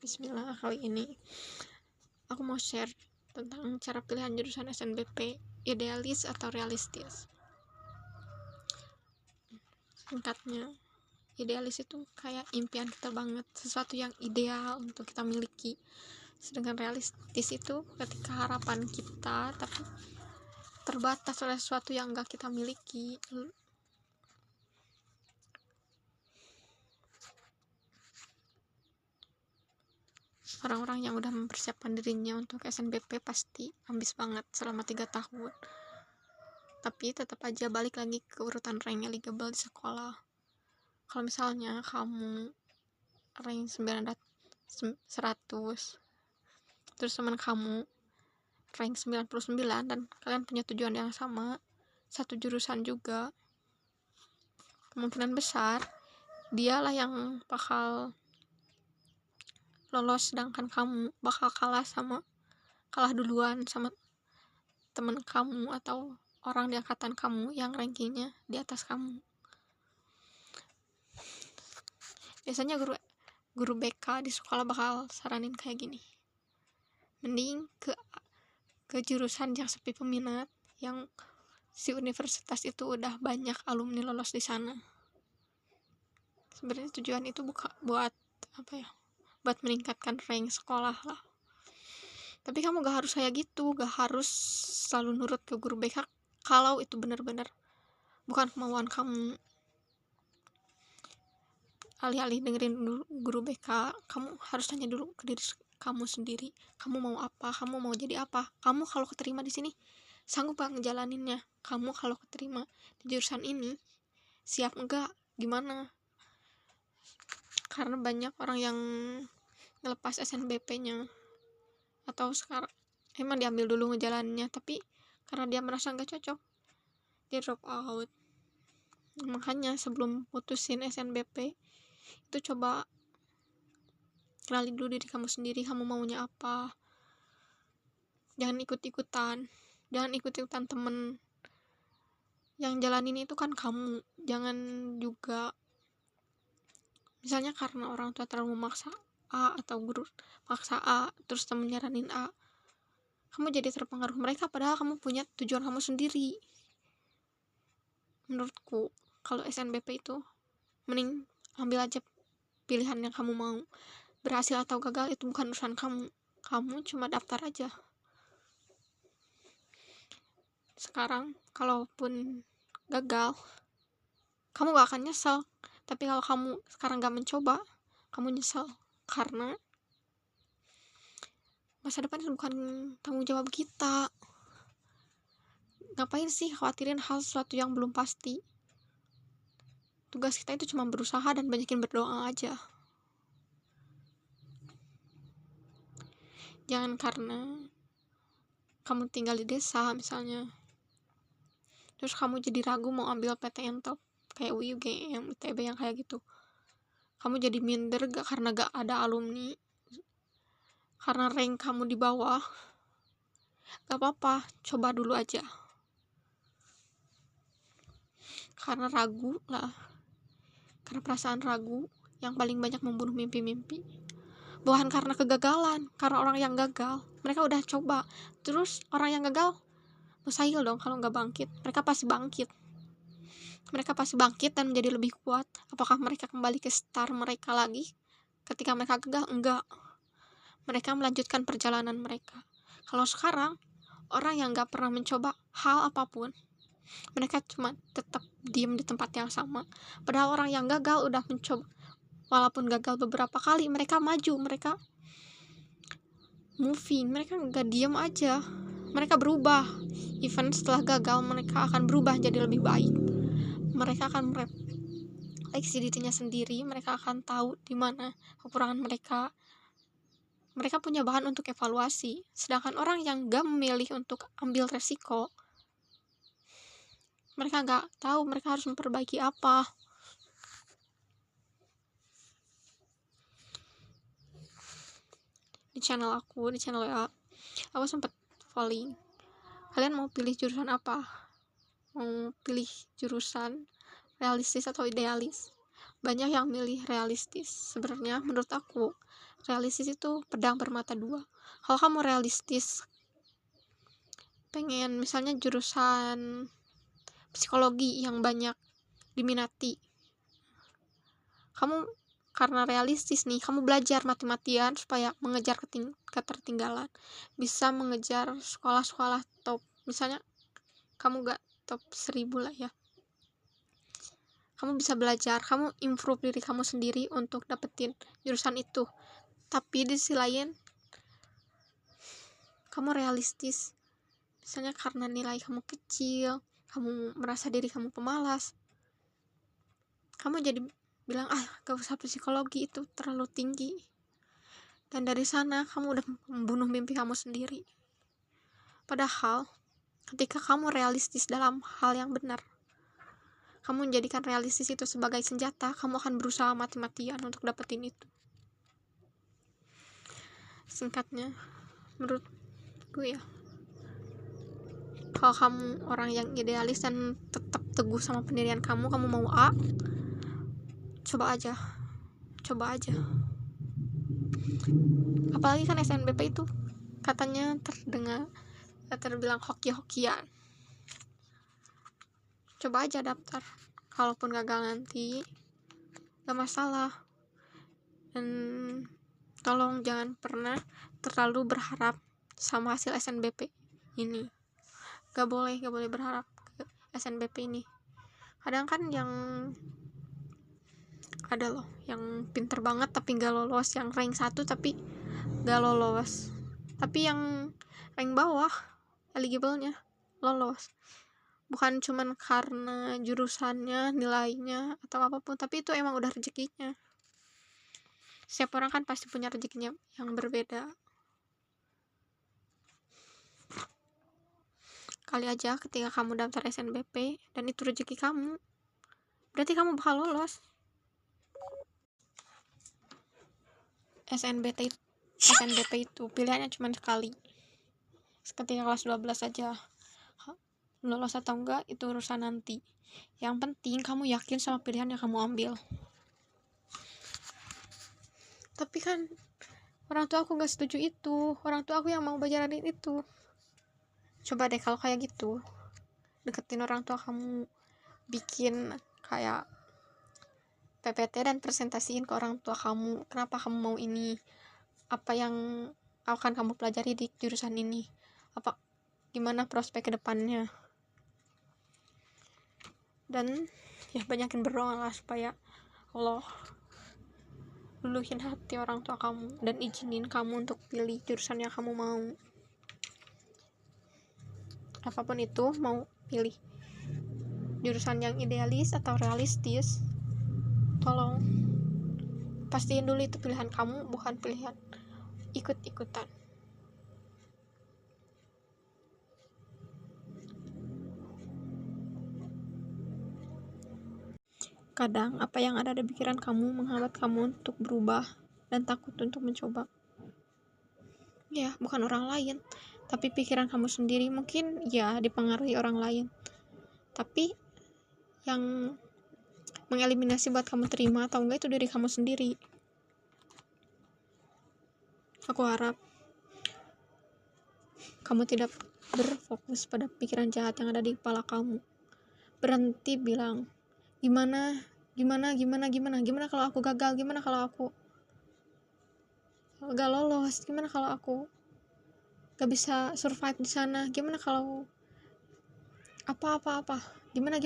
Bismillah, kali ini aku mau share tentang cara pilihan jurusan SNBP, idealis atau realistis. Singkatnya, idealis itu kayak impian kita banget, sesuatu yang ideal untuk kita miliki. Sedangkan realistis itu ketika harapan kita tapi terbatas oleh sesuatu yang gak kita miliki. Orang-orang yang udah mempersiapkan dirinya untuk SNBP pasti ambis banget selama 3 tahun. Tapi tetap aja balik lagi ke urutan rank eligible di sekolah. Kalau misalnya kamu rank 100, terus teman kamu rank 99 dan kalian punya tujuan yang sama, satu jurusan juga, kemungkinan besar dialah yang bakal lolos, sedangkan kamu bakal kalah duluan sama teman kamu atau orang di angkatan kamu yang rankingnya di atas kamu. Biasanya guru BK di sekolah bakal saranin kayak gini, mending ke jurusan yang sepi peminat, yang si universitas itu udah banyak alumni lolos di sana. Sebenarnya tujuan itu buat buat meningkatkan rank sekolah lah. Tapi kamu gak harus kayak gitu, gak harus selalu nurut ke guru BK kalau itu benar-benar bukan kemauan kamu. Alih-alih dengerin guru BK, kamu harus tanya dulu ke diri kamu sendiri, kamu mau apa, kamu mau jadi apa, kamu kalau keterima di sini sanggup gak ngejalaninnya, kamu kalau keterima di jurusan ini siap enggak, gimana. Karena banyak orang yang ngelepas SNBP-nya atau sekarang emang diambil dulu ngejalaninnya, tapi karena dia merasa gak cocok dia drop out. Makanya sebelum putusin SNBP itu coba kenali dulu diri kamu sendiri, kamu maunya apa. Jangan ikut-ikutan temen yang jalanin itu kan kamu. Jangan juga misalnya karena orang tua terlalu memaksa A atau guru maksa A terus temen nyaranin A, kamu jadi terpengaruh mereka padahal kamu punya tujuan kamu sendiri. Menurutku kalau SNBP itu mending ambil aja pilihan yang kamu mau. Berhasil atau gagal itu bukan urusan kamu cuma daftar aja. Sekarang kalaupun gagal kamu gak akan nyesel, tapi kalau kamu sekarang gak mencoba kamu nyesel, karena masa depan itu bukan tanggung jawab kita. Ngapain sih khawatirin hal sesuatu yang belum pasti. Tugas kita itu cuma berusaha dan banyakin berdoa aja. Jangan karena kamu tinggal di desa misalnya terus kamu jadi ragu mau ambil PTN top kayak UGM, ITB yang kayak gitu, kamu jadi minder karena gak ada alumni, karena rank kamu di bawah. Gak apa-apa, coba dulu aja. Karena ragu lah, karena perasaan ragu yang paling banyak membunuh mimpi-mimpi. Bukan karena kegagalan, karena orang yang gagal mereka udah coba, terus orang yang gagal mustahil dong kalau gak bangkit. Mereka pasti bangkit dan menjadi lebih kuat. Apakah mereka kembali ke start mereka lagi ketika mereka gagal? Enggak, mereka melanjutkan perjalanan mereka. Kalau sekarang orang yang gak pernah mencoba hal apapun, mereka cuma tetap diem di tempat yang sama. Padahal orang yang gagal udah mencoba, walaupun gagal beberapa kali mereka maju, mereka moving, mereka gak diem aja, mereka berubah. Even setelah gagal mereka akan berubah jadi lebih baik. Mereka akan merefleksi dirinya sendiri, mereka akan tahu di mana kekurangan mereka. Mereka punya bahan untuk evaluasi. Sedangkan orang yang gak memilih untuk ambil resiko, mereka gak tahu mereka harus memperbaiki apa. Di channel WA aku sempat polling, kalian mau pilih jurusan apa? Mau pilih jurusan realistis atau idealis? Banyak yang milih realistis. Sebenarnya menurut aku realistis itu pedang bermata dua. Kalau kamu realistis pengen misalnya jurusan psikologi yang banyak diminati, kamu karena realistis nih, kamu belajar mati-matian supaya mengejar ketertinggalan, bisa mengejar sekolah-sekolah top. Misalnya kamu gak top 1000 lah ya, kamu bisa belajar, kamu improve diri kamu sendiri untuk dapetin jurusan itu. Tapi di sisi lain kamu realistis, misalnya karena nilai kamu kecil, kamu merasa diri kamu pemalas, kamu jadi bilang gak usah psikologi, itu terlalu tinggi. Dan dari sana kamu udah membunuh mimpi kamu sendiri. Padahal ketika kamu realistis dalam hal yang benar, kamu menjadikan realistis itu sebagai senjata, kamu akan berusaha mati-matian untuk dapetin itu. Singkatnya, menurut gue ya, kalau kamu orang yang idealis dan tetap teguh sama pendirian kamu mau A, coba aja. Apalagi kan SNBP itu katanya terbilang hoki-hokian. Coba aja daftar, kalaupun gagal nanti gak masalah. Dan tolong jangan pernah terlalu berharap sama hasil SNBP ini. Gak boleh berharap ke SNBP ini. Kadang kan yang ada loh yang pinter banget tapi gak lolos, yang rank 1 tapi gak lolos, tapi yang rank bawah eligible-nya lolos. Bukan cuman karena jurusannya, nilainya, atau apapun, tapi itu emang udah rezekinya. Setiap orang kan pasti punya rezekinya yang berbeda. Kali aja ketika kamu daftar SNBP dan itu rezeki kamu, berarti kamu bakal lolos. SNBP itu pilihannya cuma sekali, ketika kelas 12 aja. Lolos atau enggak itu urusan nanti. Yang penting kamu yakin sama pilihan yang kamu ambil. Tapi kan orang tua aku gak setuju itu, orang tua aku yang mau bajarin itu. Coba deh kalau kayak gitu, deketin orang tua kamu, bikin kayak PPT dan presentasiin ke orang tua kamu, kenapa kamu mau ini, apa yang akan kamu pelajari di jurusan ini, gimana prospek kedepannya. Dan ya banyakin berdoa lah supaya Allah luluhin hati orang tua kamu dan izinin kamu untuk pilih jurusan yang kamu mau. Apapun itu, mau pilih jurusan yang idealis atau realistis, tolong pastiin dulu itu pilihan kamu, bukan pilihan ikut-ikutan. Kadang apa yang ada di pikiran kamu menghambat kamu untuk berubah dan takut untuk mencoba. Ya, bukan orang lain, tapi pikiran kamu sendiri. Mungkin ya dipengaruhi orang lain, tapi yang mengeliminasi buat kamu terima atau enggak itu diri kamu sendiri. Aku harap kamu tidak berfokus pada pikiran jahat yang ada di kepala kamu. Berhenti bilang gimana kalau aku gagal, gimana kalau aku gak lolos, gimana kalau aku gak bisa survive di sana, gimana kalau apa gimana.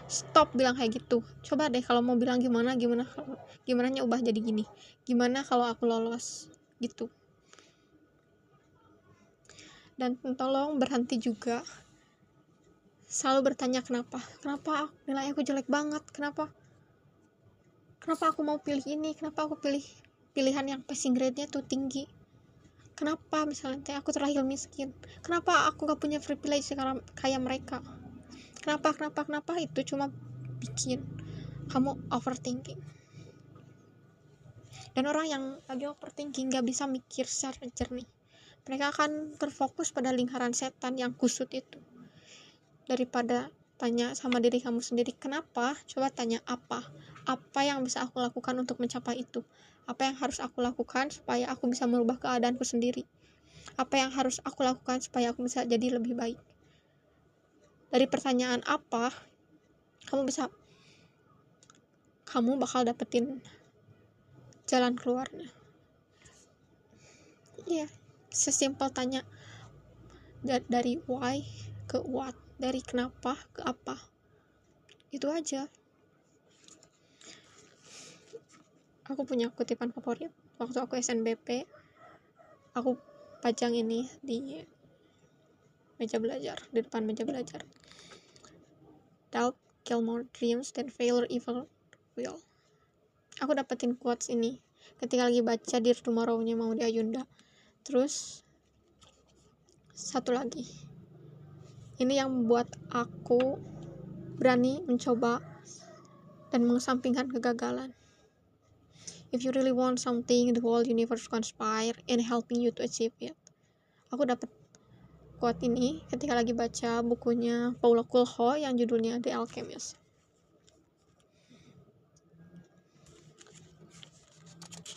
Stop bilang kayak gitu. Coba deh kalau mau bilang gimana nya ubah jadi gini, gimana kalau aku lolos gitu. Dan tolong berhenti juga selalu bertanya kenapa nilai aku jelek banget, kenapa aku mau pilih ini, kenapa aku pilih pilihan yang passing grade-nya tuh tinggi, kenapa misalnya aku terlahir miskin, kenapa aku gak punya privilege kayak mereka, kenapa itu cuma bikin kamu overthinking. Dan orang yang lagi overthinking gak bisa mikir secara jernih, mereka akan terfokus pada lingkaran setan yang kusut itu. Daripada tanya sama diri kamu sendiri kenapa, coba tanya apa apa yang bisa aku lakukan untuk mencapai itu, apa yang harus aku lakukan supaya aku bisa merubah keadaanku sendiri, apa yang harus aku lakukan supaya aku bisa jadi lebih baik. Dari pertanyaan apa, kamu bakal dapetin jalan keluarnya. Iya, sesimpel tanya dari why ke what, dari kenapa ke apa, itu aja. Aku punya kutipan favorit waktu aku SNBP, aku pajang ini di meja belajar, di depan meja belajar. Doubt kill more dreams than failure ever will. Aku dapetin quotes ini ketika lagi baca Dear Tomorrow-nya Maudy Ayunda. Terus satu lagi, ini yang membuat aku berani mencoba dan mengesampingkan kegagalan. If you really want something, the whole universe conspire in helping you to achieve it. Aku dapet quote ini ketika lagi baca bukunya Paulo Coelho yang judulnya The Alchemist.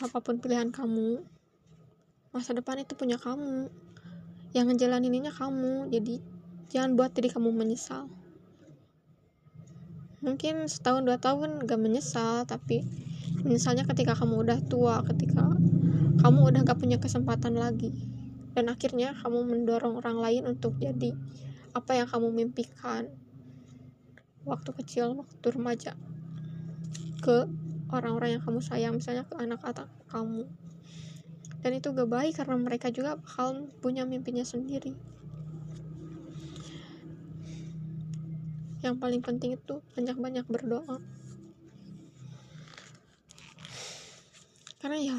Apapun pilihan kamu, masa depan itu punya kamu, yang ngejalaninnya kamu. Jadi jangan buat diri kamu menyesal. Mungkin setahun 2 tahun gak menyesal, tapi menyesalnya ketika kamu udah tua, ketika kamu udah gak punya kesempatan lagi, dan akhirnya kamu mendorong orang lain untuk jadi apa yang kamu mimpikan waktu kecil, waktu remaja, ke orang-orang yang kamu sayang, misalnya ke anak-anak kamu. Dan itu gak baik karena mereka juga bakal punya mimpinya sendiri. Yang paling penting itu banyak-banyak berdoa. Karena ya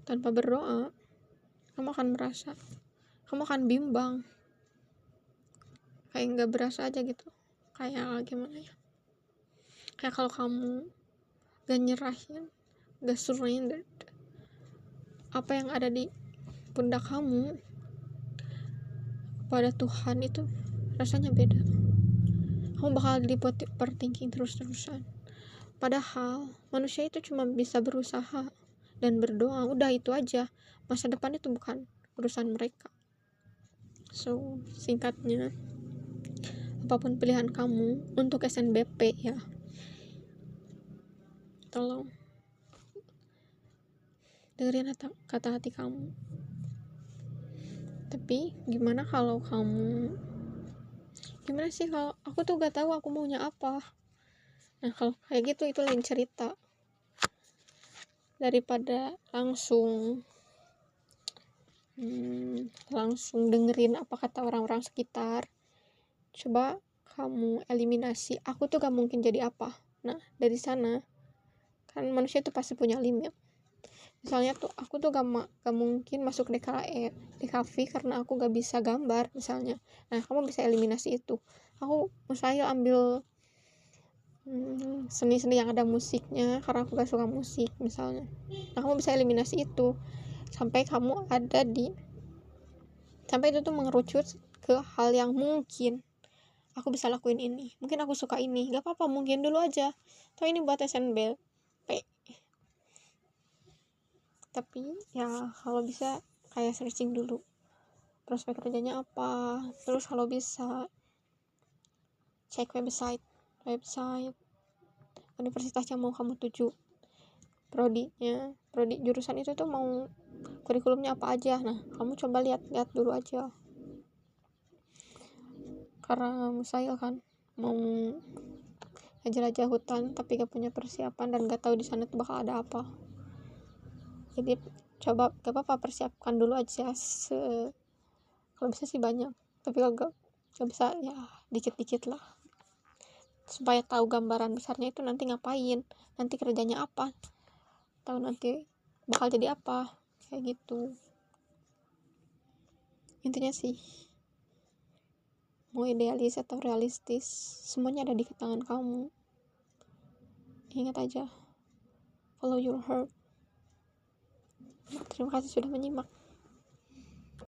tanpa berdoa kamu akan bimbang, kayak nggak berasa aja gitu, kayak gimana ya, kayak kalau kamu gak nyerahin, gak surrender apa yang ada di pundak kamu kepada Tuhan, itu rasanya beda. Kamu bakal di overthinking terus-terusan. Padahal manusia itu cuma bisa berusaha dan berdoa, udah itu aja. Masa depan itu bukan urusan mereka. So, singkatnya, apapun pilihan kamu untuk SNBP ya, tolong dengerin kata hati kamu. Tapi gimana sih kalau aku tuh gak tahu aku maunya apa. Nah, kalau kayak gitu itu lain cerita. Daripada langsung dengerin apa kata orang-orang sekitar, coba kamu eliminasi, aku tuh gak mungkin jadi apa. Nah, dari sana kan manusia tuh pasti punya limit. Misalnya tuh aku tuh gak mungkin masuk DKV karena aku gak bisa gambar misalnya. Nah, kamu bisa eliminasi itu. Aku mustahil ambil seni-seni yang ada musiknya karena aku gak suka musik misalnya. Nah, kamu bisa eliminasi itu sampai itu tuh mengerucut ke hal yang mungkin aku bisa lakuin ini, mungkin aku suka ini, gak apa-apa, mungkin dulu aja. Toh ini buat SNBP. Tapi ya kalau bisa kayak searching dulu prospek kerjanya apa, terus kalau bisa cek website universitas yang mau kamu tuju, prodi jurusan itu tuh mau kurikulumnya apa aja. Nah, kamu coba lihat dulu aja, karena mustahil kan mau jelajah hutan tapi gak punya persiapan dan gak tahu di sana tuh bakal ada apa. Jadi coba, gak apa-apa, persiapkan dulu aja kalau bisa sih banyak, tapi kalau gak bisa ya dikit-dikit lah, supaya tahu gambaran besarnya itu nanti ngapain, nanti kerjanya apa, tahu nanti bakal jadi apa, kayak gitu. Intinya sih, mau idealis atau realistis, semuanya ada di tangan kamu. Ingat aja, follow your heart. Terima kasih sudah menyimak.